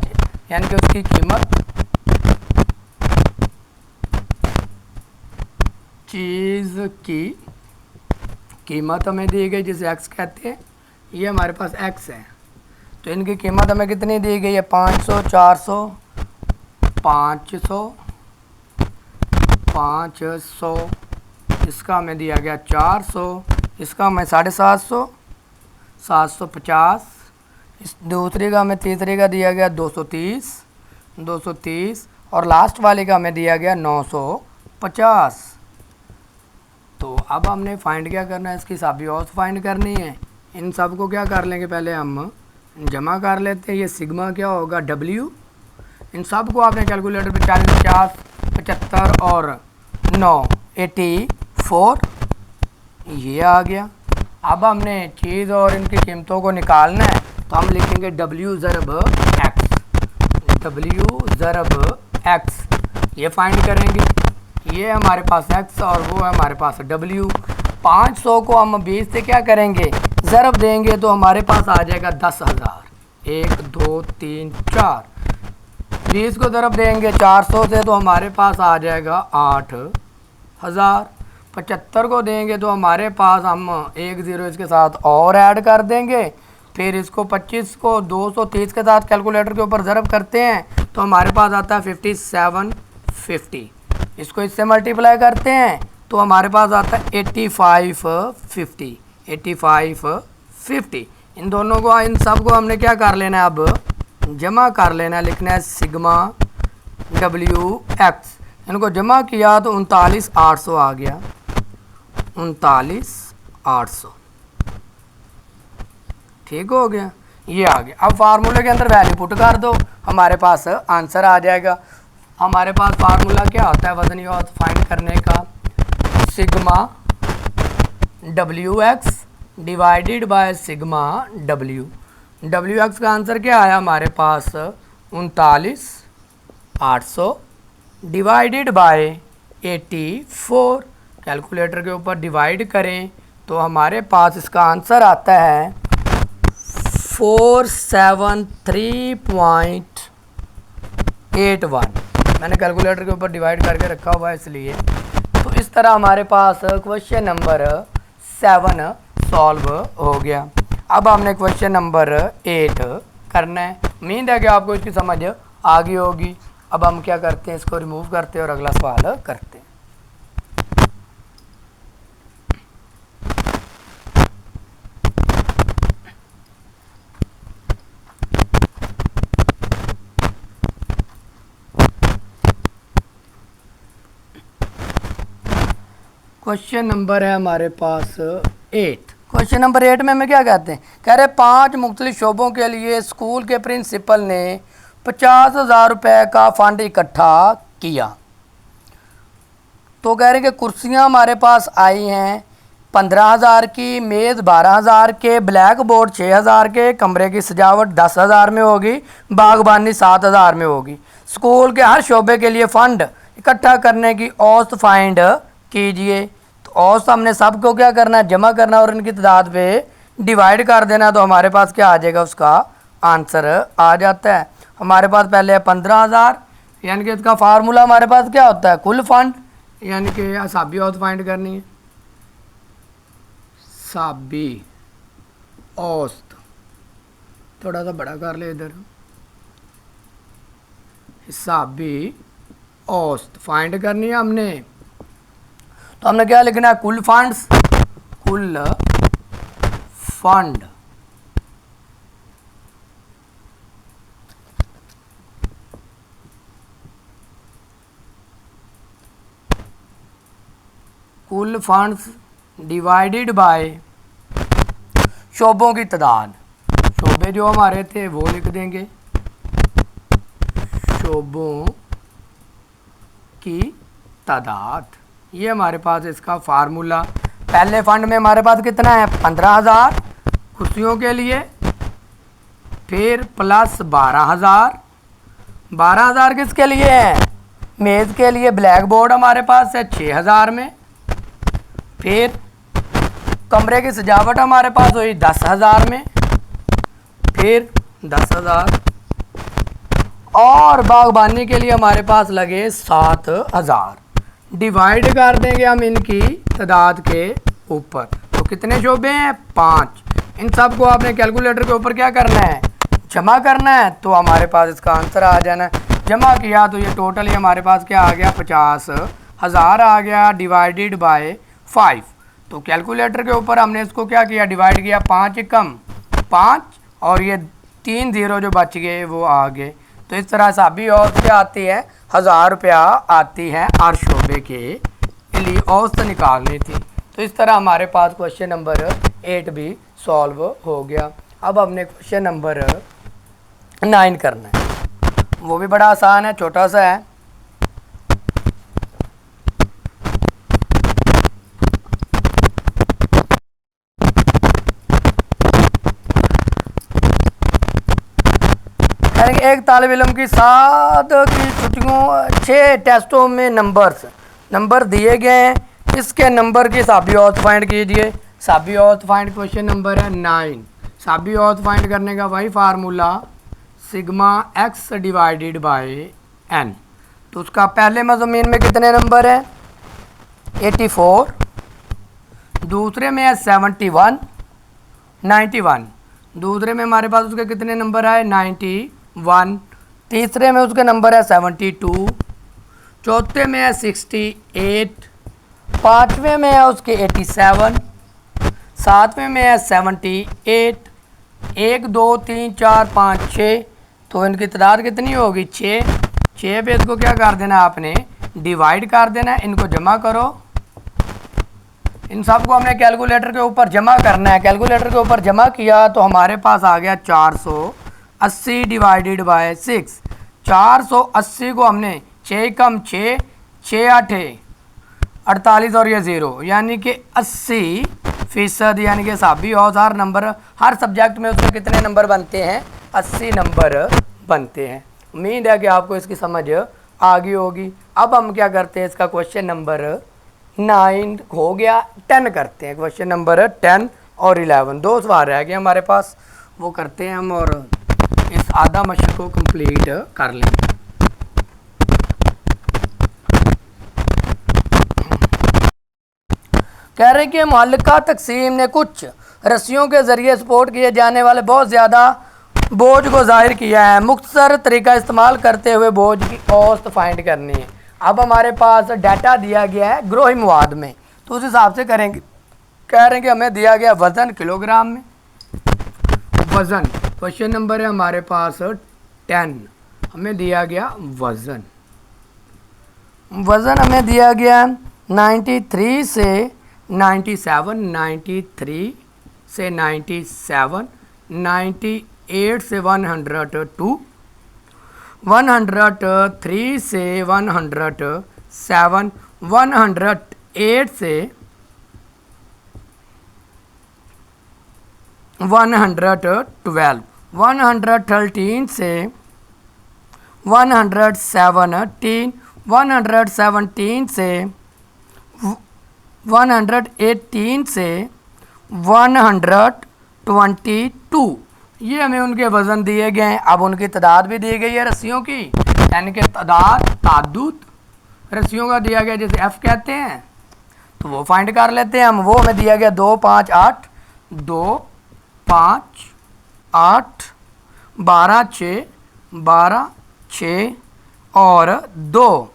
यानी कि उसकी कीमत, चीज़ की कीमत हमें दी गई जिसे एक्स कहते हैं, ये हमारे पास एक्स है। तो इनकी कीमत हमें कितनी दी गई है, 500 400 500 500, इसका हमें दिया गया 400, इसका हमें 750 750, इस दूसरी का हमें तीसरी का दिया गया 230 और लास्ट वाले का हमें दिया गया 950। तो अब हमने फाइंड क्या करना है, इसकी हिसाबी औसत फाइंड करनी है। इन सब को क्या कर लेंगे, पहले हम जमा कर लेते हैं। ये सिग्मा क्या होगा, W। इन सब को आपने कैलकुलेटर पे 40 50 75 और 9 84, ये आ गया। अब हमने चीज़ और इनकी कीमतों को निकालना है, तो हम लिखेंगे W ज़रब x, ये फाइंड करेंगे। ये हमारे पास x और वो है हमारे पास W। 500 को हम 20 से क्या करेंगे, ज़रब देंगे, तो हमारे पास आ जाएगा 10,000। 1 2 3 4। 20 को ज़रब देंगे 400 से, तो हमारे पास आ जाएगा 8,000। 75 को देंगे तो हमारे पास, हम 1 0 इसके साथ और ऐड कर देंगे। फिर इसको 25 को 230 के साथ कैलकुलेटर के ऊपर ज़रब करते हैं, तो हमारे पास आता है 5750। इसको इससे मल्टीप्लाई करते हैं तो हमारे पास आता है 8550। इन दोनों को, इन सब को हमने क्या कर लेना है, अब जमा कर लेना है। लिखना है सिग्मा WX, इनको जमा किया तो 39,800 आ गया। 39,800 ठीक हो गया, ये आ गया। अब फार्मूले के अंदर वैल्यू पुट कर दो, हमारे पास आंसर आ जाएगा। हमारे पास फार्मूला क्या होता है वजनी औसत फाइंड करने का, sigma WX divided by sigma W। WX का आंसर क्या आया हमारे पास, 39,800 डिवाइडेड बाय 84। कैलकुलेटर के ऊपर डिवाइड करें तो हमारे पास इसका आंसर आता है 473.81। मैंने कैलकुलेटर के ऊपर डिवाइड करके रखा हुआ है इसलिए। तो इस तरह हमारे पास क्वेश्चन नंबर 7 सॉल्व हो गया। अब हमने क्वेश्चन नंबर 8 करना है। उम्मीद है कि आपको इसकी समझ आ गई होगी। अब हम क्या करते हैं, इसको रिमूव करते हैं और अगला सवाल करते हैं। क्वेश्चन नंबर है हमारे पास 8। क्वेश्चन नंबर 8 में हमें क्या कहते हैं, कह रहे 5 मुख्तलिफ शोबों के लिए स्कूल के प्रिंसिपल ने 50,000 रुपये का फंड इकट्ठा किया। तो कह रहे हैं कि कुर्सियां हमारे पास आई हैं 15,000 की, मेज़ 12,000 के, ब्लैक बोर्ड 6,000 के, कमरे की सजावट 10,000 में होगी, बागबानी 7,000 में होगी। स्कूल के हर शोबे के लिए फ़ंड इकट्ठा करने की औसत फाइंड कीजिए। तो औसत हमने सबको क्या करना है, जमा करना और इनकी तादाद पे डिवाइड कर देना, तो हमारे पास क्या आ जाएगा, उसका आंसर आ जाता है। हमारे पास पहले है 15,000, यानी कि इसका फार्मूला हमारे पास क्या होता है, कुल फंड, यानी कि हिसाबी औसत फाइंड करनी है। हिसाबी औसत थोड़ा सा बड़ा कर ले इधर, हिसाबी औसत फाइंड करनी है हमने। तो हमने क्या लिखना है, कुल फंड्स, कुल फंड कुल फंड्स डिवाइडेड बाय शोबों की तादाद। शोबे जो हमारे थे वो लिख देंगे, शोबों की तादाद। ये हमारे पास इसका फार्मूला। पहले फंड में हमारे पास कितना है 15,000 कुर्सियों के लिए, फिर प्लस 12,000। 12,000 किसके लिए है, मेज़ के लिए। ब्लैक बोर्ड हमारे पास है 6,000 में। फिर कमरे की सजावट हमारे पास हुई 10,000 में, फिर 10,000 और बागबानी के लिए हमारे पास लगे 7,000। डिवाइड कर देंगे हम इनकी तादाद के ऊपर। तो कितने शोबे हैं 5। इन सब को आपने कैलकुलेटर के ऊपर क्या करना है, जमा करना है। तो हमारे पास इसका आंसर आ जाना है। जमा किया तो ये टोटल ही हमारे पास क्या आ गया 50,000 आ गया, डिवाइडेड बाय 5। तो कैलकुलेटर के ऊपर हमने इसको क्या किया, डिवाइड किया। 5 एकम 5 और ये 3 0 जो बच गए वो आ गए। तो इस तरह से अभी औसत क्या आती है 1,000 रुपया आती है हर शोबे के लिए औसत निकालनी थी। तो इस तरह हमारे पास क्वेश्चन नंबर 8 भी सॉल्व हो गया। अब हमने क्वेश्चन नंबर 9 करना है, वो भी बड़ा आसान है, छोटा सा है। एक तालिब इल्म की 7 की छुट्टियों 6 टेस्टों में नंबर दिए गए हैं। इसके नंबर की हिसाबी औसत फाइंड कीजिए। हिसाबी औसत फाइंड क्वेश्चन नंबर है 9। हिसाबी औसत फाइंड करने का वही formula sigma x divided by n. तो उसका पहले मज़मून में कितने नंबर हैं 84, दूसरे में है 71, 91। दूसरे में हमारे पास उसके कितने नंबर आए 91, तीसरे में उसके नंबर है 72, चौथे में है 68, पाँचवें में है उसके 87, सातवें में है 78, 1 2 3 4 5 6। तो इनकी तादाद कितनी होगी 6। 6 पे इसको क्या कर देना आपने डिवाइड कर देना है। इनको जमा करो, इन सब को हमने कैलकुलेटर के ऊपर जमा करना है। कैलकुलेटर के ऊपर जमा किया तो हमारे पास आ गया 480 डिवाइडेड बाय 6। 480 को हमने 6 कम 6, 6 8 48 और ये 0 यानी कि 80%, यानी कि हिसाबी औसत हर नंबर हर सब्जेक्ट में उसमें कितने नंबर बनते हैं 80 नंबर बनते हैं। उम्मीद है कि आपको इसकी समझ आ गई होगी। अब हम क्या करते हैं, इसका क्वेश्चन नंबर 9 हो गया, 10 करते हैं। क्वेश्चन नंबर 10 और 11 दो सवाल रह गए हमारे पास, वो करते हैं हम और इस आधा मशक को कंप्लीट कर लेंगे। कह रहे हैं कि मुअल्लिका तकसीम ने कुछ रस्सियों के ज़रिए सपोर्ट किए जाने वाले बहुत ज़्यादा बोझ को ज़ाहिर किया है। मुख्तसर तरीका इस्तेमाल करते हुए बोझ की औसत फाइंड करनी है। अब हमारे पास डाटा दिया गया है ग्रोही मवाद में, तो उस हिसाब से करेंगे। कह रहे हैं कि हमें दिया गया वज़न किलोग्राम में। वज़न क्वेश्चन नंबर है हमारे पास 10, हमें दिया गया वज़न हमें दिया गया 93 से 97, 93 से 97, 98 से 102, 103 से 107, 108 से 112, 113 से 117, 117 से 118 से 122। ये हमें उनके वज़न दिए गए हैं। अब उनकी तादाद भी दी गई है रस्सियों की, यानी कि तादाद रस्सियों का दिया गया, जैसे F कहते हैं। तो वो फाइंड कर लेते हैं हम। वो हमें दिया गया 2 5 8, 2 5 8, 12 6, 12 6 और 2।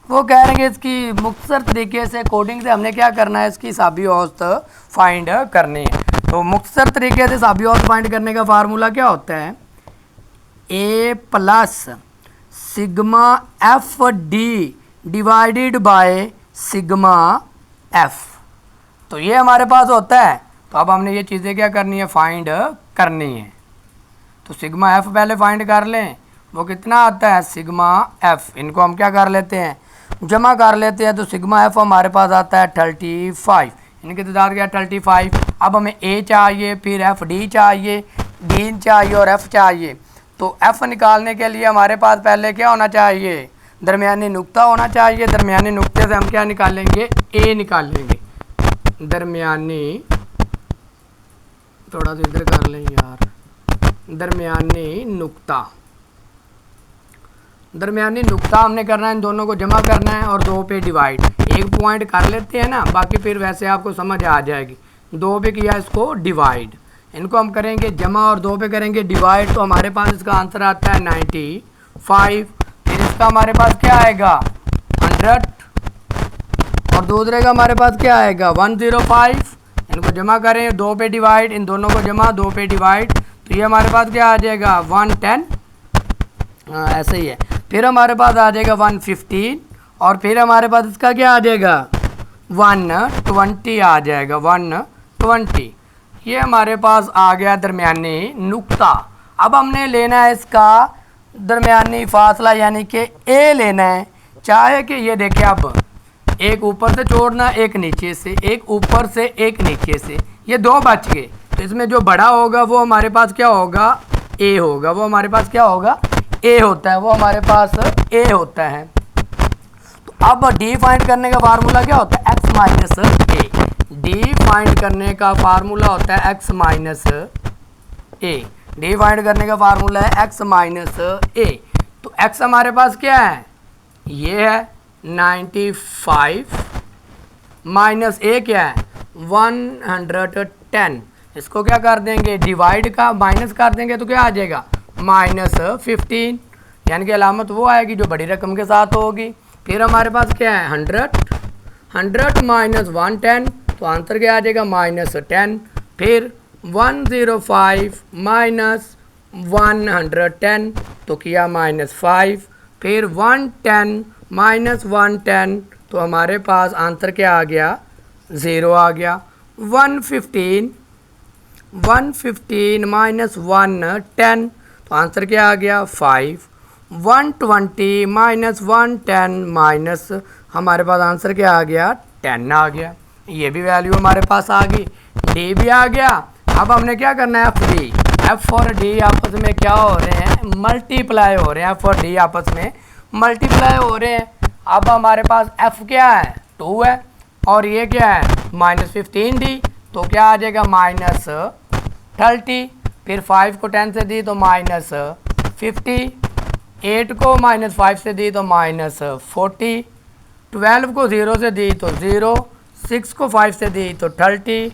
वो कह रहे हैं इसकी मुख्तसर तरीके से कोडिंग से हमने क्या करना है, इसकी हिसाबी औसत फाइंड करनी है। तो मुख्तसर तरीके से हिसाबी औसत फाइंड करने का फार्मूला क्या होता है, A plus sigma F D divided by sigma F. तो ये हमारे पास होता है। तो अब हमने ये चीज़ें क्या करनी है, फाइंड करनी है। तो सिग्मा एफ पहले फाइंड कर लें, वो कितना आता है सिग्मा एफ। इनको हम क्या कर लेते हैं, जमा कर लेते हैं। तो सिग्मा एफ हमारे पास आता है 35, इनकी तादाद क्या 35। अब हमें ए चाहिए, फिर एफ डी चाहिए, डी चाहिए और एफ चाहिए। तो एफ निकालने के लिए हमारे पास पहले क्या होना चाहिए, दरमियानी नुक्ता होना चाहिए। दरमियानी नुक्ते से हम क्या निकालेंगे, ए निकालेंगे। दरमियानी, थोड़ा सा इधर कर लें यार, दरमियानी नुक्ता। दरमियानी नुक्ता हमने करना है, इन दोनों को जमा करना है और 2 पे डिवाइड। एक पॉइंट कर लेते हैं ना, बाकी फिर वैसे आपको समझ आ जाएगी। 2 पे किया इसको डिवाइड, इनको हम करेंगे जमा और 2 पे करेंगे डिवाइड। तो हमारे पास इसका आंसर आता है 95। फिर इसका हमारे पास क्या आएगा 100 और दूसरे का हमारे पास क्या आएगा 105। इनको जमा करें 2 पे डिवाइड, इन दोनों को जमा 2 पे डिवाइड। तो ये हमारे पास क्या आ जाएगा 110, ऐसे ही है। फिर हमारे पास आ जाएगा 115 और फिर हमारे पास इसका क्या आ जाएगा 120 आ जाएगा 120। ये हमारे पास आ गया दरमियानी नुक्ता। अब हमने लेना है इसका दरमियानी फासला, यानी कि ए लेना है। चाहे कि ये देखिए, अब एक ऊपर से छोड़ना, एक नीचे से, एक ऊपर से एक नीचे से, ये 2 बच गए। तो इसमें जो बड़ा होगा वो हमारे पास क्या होगा, ए होगा। वो हमारे पास क्या होगा, ए होता है, वो हमारे पास ए होता है। तो अब डी फाइंड करने का फार्मूला क्या होता है, एक्स माइनस ए। डी फाइंड करने का फार्मूला होता है एक्स माइनस ए। डी फाइंड करने का फार्मूला है एक्स माइनस ए। तो एक्स हमारे पास क्या है, ये है 95 माइनस ए क्या है 110। इसको क्या कर देंगे, डिवाइड का माइनस कर देंगे तो क्या आ जाएगा -15, यानी कि अलामत वो आएगी जो बड़ी रकम के साथ होगी। फिर हमारे पास क्या है 100 माइनस 110, तो आंसर क्या आ जाएगा -10। फिर 105 माइनस 110, तो किया -5। फिर 110 माइनस 110, तो हमारे पास आंसर क्या आ गया 0 आ गया। 115 माइनस 110, तो आंसर क्या आ गया 5। 120 माइनस 110 माइनस हमारे पास आंसर क्या आ गया 10 आ गया। ये भी वैल्यू हमारे पास आ गई, डी भी आ गया। अब हमने क्या करना है, एफ डी। एफ और डी आपस में क्या हो रहे हैं, मल्टीप्लाई हो रहे हैं। एफ और डी आपस में मल्टीप्लाई हो रहे हैं। अब हमारे पास एफ क्या है 2 है और ये क्या है -15D, तो क्या आ जाएगा -30। फिर 5 को 10 से दी तो -50, 8 को -5 से दी तो -40, 12 को 0 से दी तो 0, 6 को 5 से दी तो 30,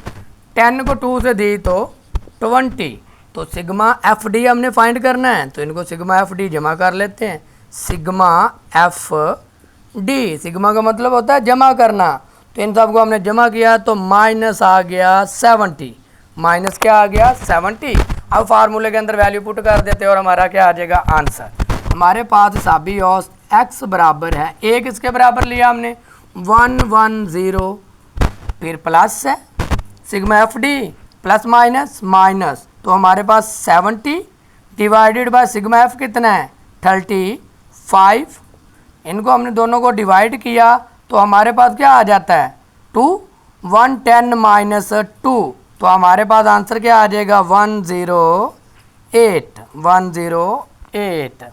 10 को 2 से दी तो 20। तो सिग्मा एफ डी हमने फाइंड करना है, तो इनको सिग्मा एफ डी जमा कर लेते हैं। सिग्मा एफ डी, सिग्मा का मतलब होता है जमा करना। तो इन सबको हमने जमा किया तो माइनस आ गया 70, माइनस क्या आ गया 70। अब फार्मूले के अंदर वैल्यू पुट कर देते हैं और हमारा क्या आ जाएगा आंसर। हमारे पास हिसाबी औसत x बराबर है, एक इसके बराबर लिया हमने 110, फिर प्लस है sigma F D plus minus minus, तो हमारे पास 70 डिवाइडेड बाय सिग्मा एफ कितना है 35। इनको हमने दोनों को डिवाइड किया तो हमारे पास क्या आ जाता है 2, 110 माइनस 2, तो हमारे पास आंसर क्या आ जाएगा 108।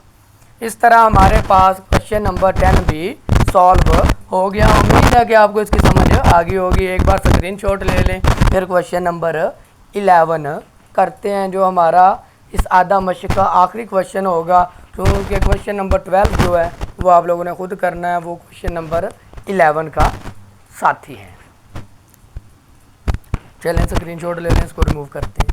इस तरह हमारे पास क्वेश्चन नंबर 10 भी सॉल्व हो गया। उम्मीद है कि आपको इसकी समझ आ गई होगी। एक बार स्क्रीनशॉट ले लें, फिर क्वेश्चन नंबर 11 करते हैं, जो हमारा इस आधा मशक का आखिरी क्वेश्चन होगा, क्योंकि क्वेश्चन नंबर 12 जो है वो आप लोगों ने खुद करना है, वो क्वेश्चन नंबर 11 का साथी है। चलें स्क्रीनशॉट ले लें, इसको रिमूव करते हैं।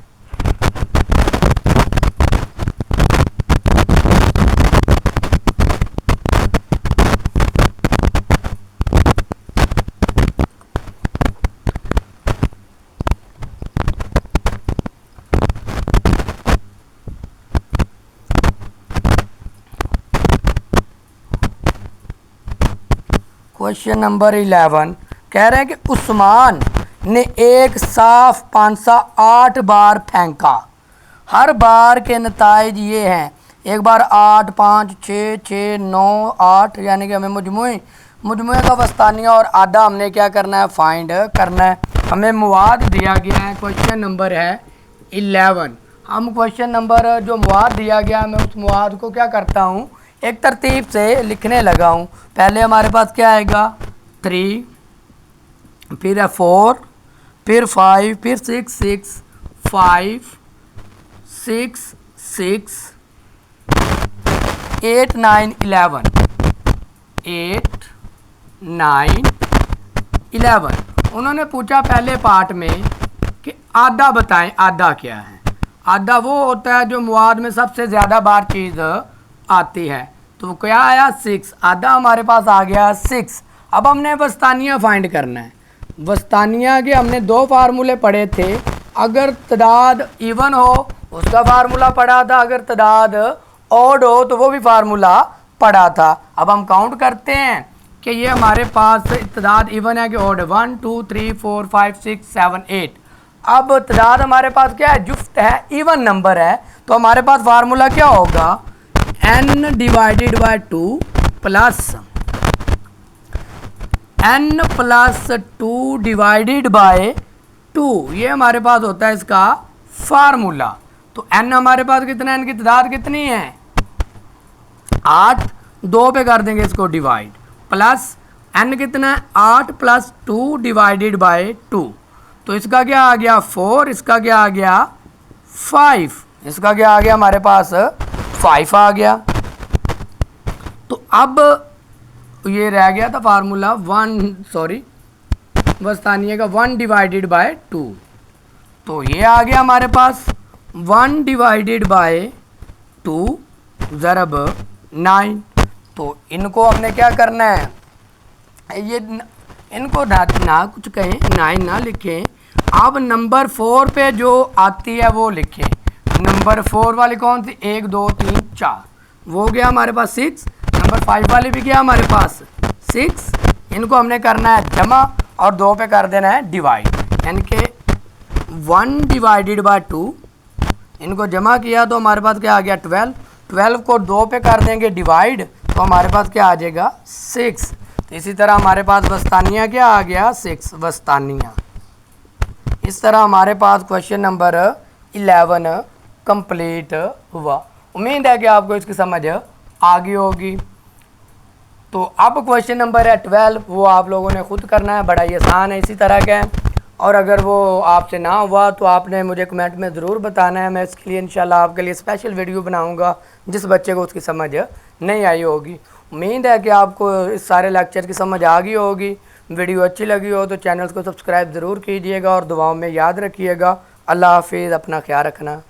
क्वेश्चन नंबर 11 कह रहे हैं कि उस्मान ने एक साफ पांसा 8 बार फेंका। हर बार के नताइज ये हैं, एक बार 8, 5, 6, 6, 9, 8, यानी कि हमें मजमूए का वस्तानिया और आधा हमने क्या करना है, फाइंड करना है। हमें मुवाद दिया गया है, क्वेश्चन नंबर है 11। हम क्वेश्चन नंबर जो मुवाद दिया गया है, मैं उस मुवाद को क्या करता हूँ, एक तरतीब से लिखने लगा हूँ। पहले हमारे पास क्या आएगा 3, फिर है 4, फिर 5, फिर 6, 6, 5, 6, 6, 8, 9, 11, 8, 9, 11। उन्होंने पूछा पहले पार्ट में कि आधा बताएं, आधा क्या है। आधा वो होता है जो मुआद में सबसे ज़्यादा बार चीज़ आती है। तो क्या आया 6, आधा हमारे पास आ गया 6। अब हमने वस्तानिया फाइंड करना है। वस्तानिया के हमने 2 फार्मूले पढ़े थे। अगर तादाद इवन हो उसका फार्मूला पढ़ा था, अगर तादाद ऑड हो तो वो भी फार्मूला पढ़ा था। अब हम काउंट करते हैं कि ये हमारे पास तादाद इवन है कि ऑड है। 1, 2, 3, 4, 5, 6, 7, 8। अब तादाद हमारे पास क्या है, जुफ्त है, इवन नंबर है। तो हमारे पास फार्मूला क्या होगा, n divided by 2 plus n plus 2 divided by 2। ये हमारे पास होता है इसका फार्मूला। तो n हमारे पास कितना है, n की तादाद कितनी है 8, 2 पे कर देंगे इसको डिवाइड, प्लस n कितना है 8 प्लस 2 डिवाइडेड बाय 2। तो इसका क्या आ गया 4, इसका क्या आ गया 5, इसका क्या आ गया हमारे पास 5 आ गया। तो अब ये रह गया था फार्मूला वस्तानिया का 1 डिवाइडेड बाय 2। तो ये आ गया हमारे पास 1 डिवाइडेड बाय 2 ज़रब 9। तो इनको हमने क्या करना है, ये इनको ना कुछ कहें, 9 ना लिखें। अब नंबर 4 पे जो आती है वो लिखें। नंबर 4 वाली कौन सी, 1, 2, 3, 4, वो गया हमारे पास 6। नंबर 5 वाली भी गया हमारे पास 6। इनको हमने करना है जमा और 2 पे कर देना है डिवाइड, यानी कि 1 डिवाइडेड बाय 2। इनको जमा किया तो हमारे पास क्या आ गया 12। 12 को 2 पे कर देंगे डिवाइड, तो हमारे पास क्या आ जाएगा 6। तो इसी तरह हमारे पास वस्तानिया क्या आ गया 6 वस्तानिया। इस तरह हमारे पास क्वेश्चन नंबर 11 कंप्लीट हुआ। उम्मीद है कि आपको इसकी समझ आ गई होगी। तो अब क्वेश्चन नंबर है 12, वो आप लोगों ने खुद करना है, बड़ा ही आसान है, इसी तरह का है। और अगर वो आपसे ना हुआ तो आपने मुझे कमेंट में ज़रूर बताना है। मैं इसके लिए इंशाल्लाह आपके लिए स्पेशल वीडियो बनाऊंगा जिस बच्चे को उसकी समझ नहीं आई होगी। उम्मीद है कि आपको इस सारे लेक्चर की समझ आ गई होगी। वीडियो अच्छी लगी हो तो चैनल को सब्सक्राइब ज़रूर कीजिएगा और दुआओं में याद रखिएगा। अल्लाह हाफिज़, अपना ख्याल रखना।